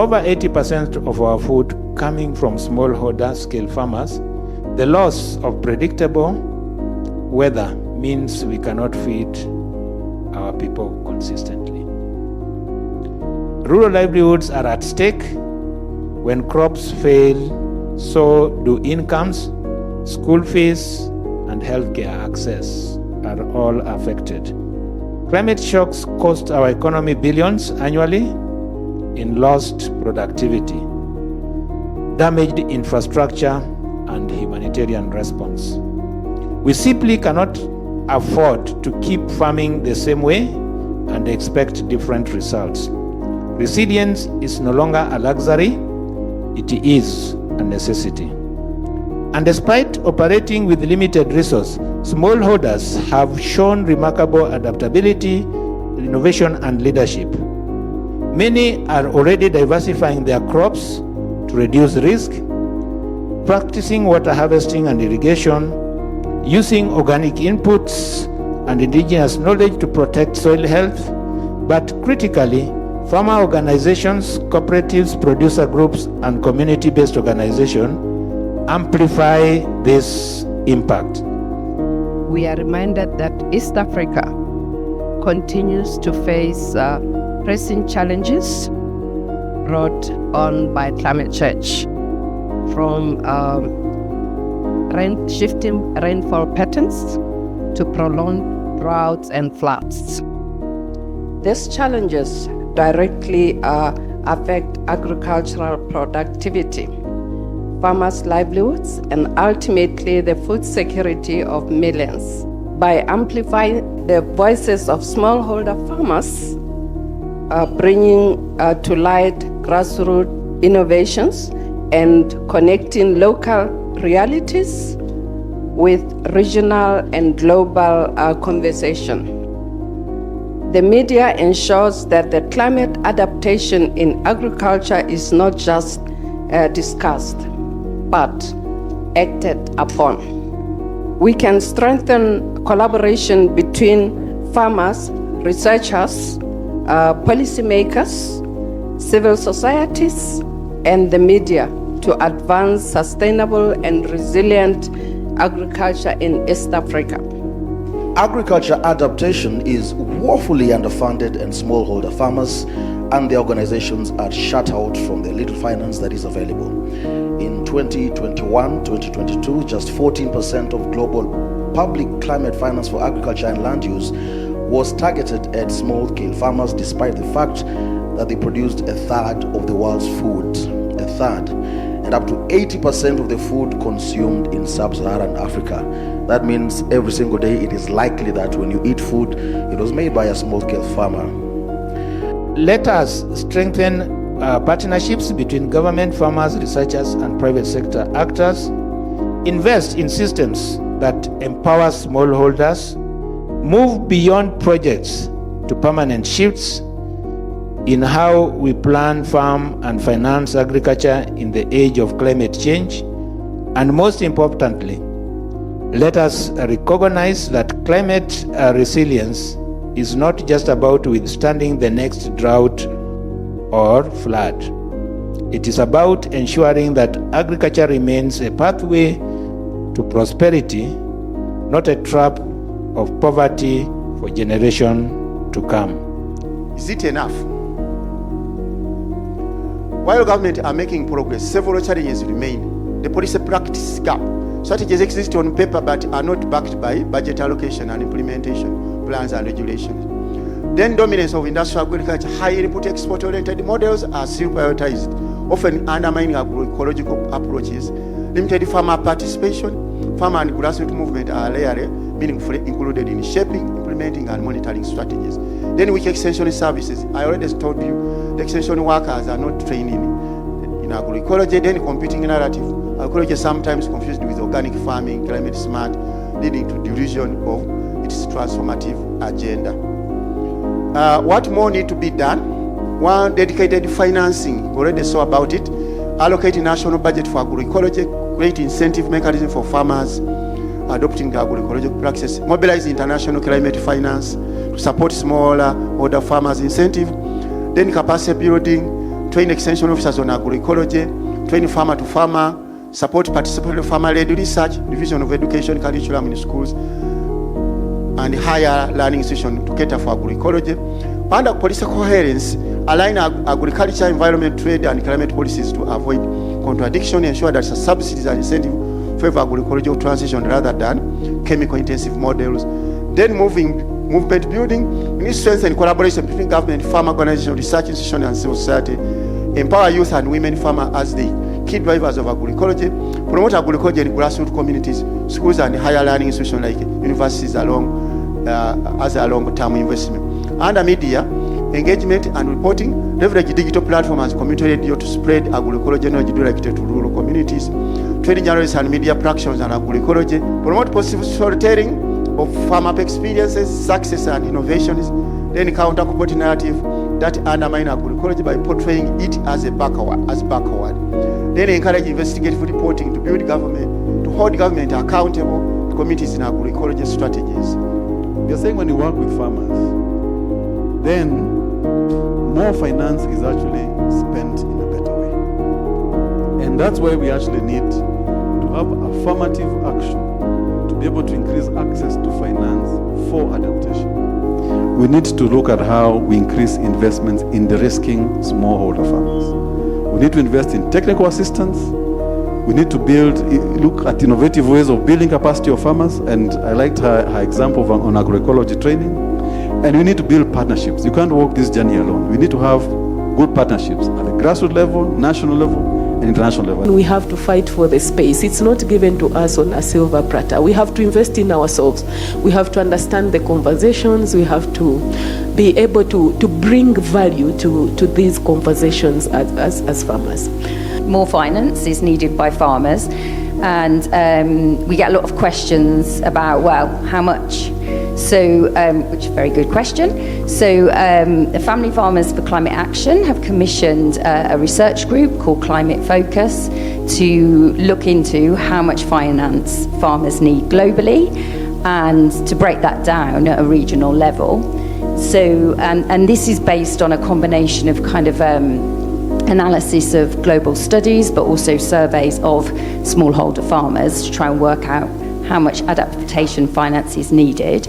over 80% of our food coming from smallholder scale farmers, the loss of predictable weather means we cannot feed our people consistently. Rural livelihoods are at stake. When crops fail, so do incomes, school fees, and healthcare access are all affected. Climate shocks cost our economy billions annually in lost productivity, damaged infrastructure, and humanitarian response. We simply cannot afford to keep farming the same way and expect different results. Resilience is no longer a luxury, it is a necessity. And despite operating with limited resources, smallholders have shown remarkable adaptability, innovation, and leadership. Many are already diversifying their crops to reduce risk, practicing water harvesting and irrigation, using organic inputs and indigenous knowledge to protect soil health, but critically, farmer organizations, cooperatives, producer groups, and community-based organizations amplify this impact. We are reminded that East Africa continues to face pressing challenges brought on by climate change, from shifting rainfall patterns to prolonged droughts and floods. These challenges directly affect agricultural productivity, farmers' livelihoods, and ultimately the food security of millions. By amplifying the voices of smallholder farmers, bringing to light grassroots innovations, and connecting local realities with regional and global conversation. The media ensures that the climate adaptation in agriculture is not just discussed, but acted upon. We can strengthen collaboration between farmers, researchers, policymakers, civil societies, and the media to advance sustainable and resilient agriculture in East Africa. Agriculture adaptation is woefully underfunded, and smallholder farmers and their organizations are shut out from the little finance that is available. In 2021-2022, just 14% of global public climate finance for agriculture and land use was targeted at small-scale farmers, despite the fact that they produced a third of the world's food, and up to 80% of the food consumed in sub-Saharan Africa. That means every single day it is likely that when you eat food, it was made by a small-scale farmer. Let us strengthen partnerships between government, farmers, researchers, and private sector actors. Invest in systems that empower smallholders. Move beyond projects to permanent shifts in how we plan, farm, and finance agriculture in the age of climate change. And most importantly, let us recognize that climate resilience is not just about withstanding the next drought or flood. It is about ensuring that agriculture remains a pathway to prosperity, not a trap of poverty for generations to come. Is it enough? While government are making progress, several challenges remain. The policy practice gap. Strategies exist on paper but are not backed by budget allocation and implementation plans and regulations. Then dominance of industrial agriculture, high input export-oriented models are still prioritized, often undermining agroecological approaches. Limited farmer participation, farmer and grassroots movement are rarely meaningfully included in shaping, implementing, and monitoring strategies. Then weak extension services. I already told you, the extension workers are not trained in agroecology. Then competing narrative. Agroecology is sometimes confused with organic farming, climate smart, leading to delusion of its transformative agenda. What more need to be done? One, dedicated financing. We already saw about it. Allocating national budget for agroecology, create incentive mechanism for farmers, adopting the agroecological practices, mobilize international climate finance to support smaller order farmers incentive, then capacity building, train extension officers on agroecology, train farmer to farmer, support participatory farmer-led research, division of education curriculum in schools, and higher learning institutions to cater for agroecology. Under policy coherence, align agriculture, environment, trade, and climate policies to avoid contradiction, ensure that subsidies and incentives favor agroecological transition rather than chemical-intensive models. Then movement building, we need to strengthen collaboration between government, farm organizations, research institutions, and civil society. Empower youth and women farmers as the key drivers of agroecology. Promote agroecology in grassroots communities, schools, and higher learning institutions like universities as a long-term investment. Under media, engagement and reporting, leverage digital platforms and community radio to spread agroecology knowledge directed to rural communities. Training journalists and media practitioners on agroecology. Promote positive storytelling of farm-up experiences, success, and innovations. Then counter corporate narrative that undermine agroecology by portraying it as backward. Then encourage investigative reporting to hold government accountable to communities in agroecology strategies. We are saying when you work with farmers, then more finance is actually spent in a better way. And that's why we actually need to have affirmative action to be able to increase access to finance for adaptation. We need to look at how we increase investments in de-risking smallholder farmers. We need to invest in technical assistance. We need to look at innovative ways of building capacity of farmers, and I liked her example on agroecology training. And we need to build partnerships. You can't walk this journey alone. We need to have good partnerships at the grassroots level, national level, and international level. We have to fight for the space. It's not given to us on a silver platter. We have to invest in ourselves. We have to understand the conversations. We have to be able to bring value to these conversations as farmers. More finance is needed by farmers, and we get a lot of questions about, well, how much? So, which is a very good question. So, the Family Farmers for Climate Action have commissioned a research group called Climate Focus to look into how much finance farmers need globally and to break that down at a regional level. So, and this is based on a combination of kind of analysis of global studies, but also surveys of smallholder farmers to try and work out how much adaptation finance is needed.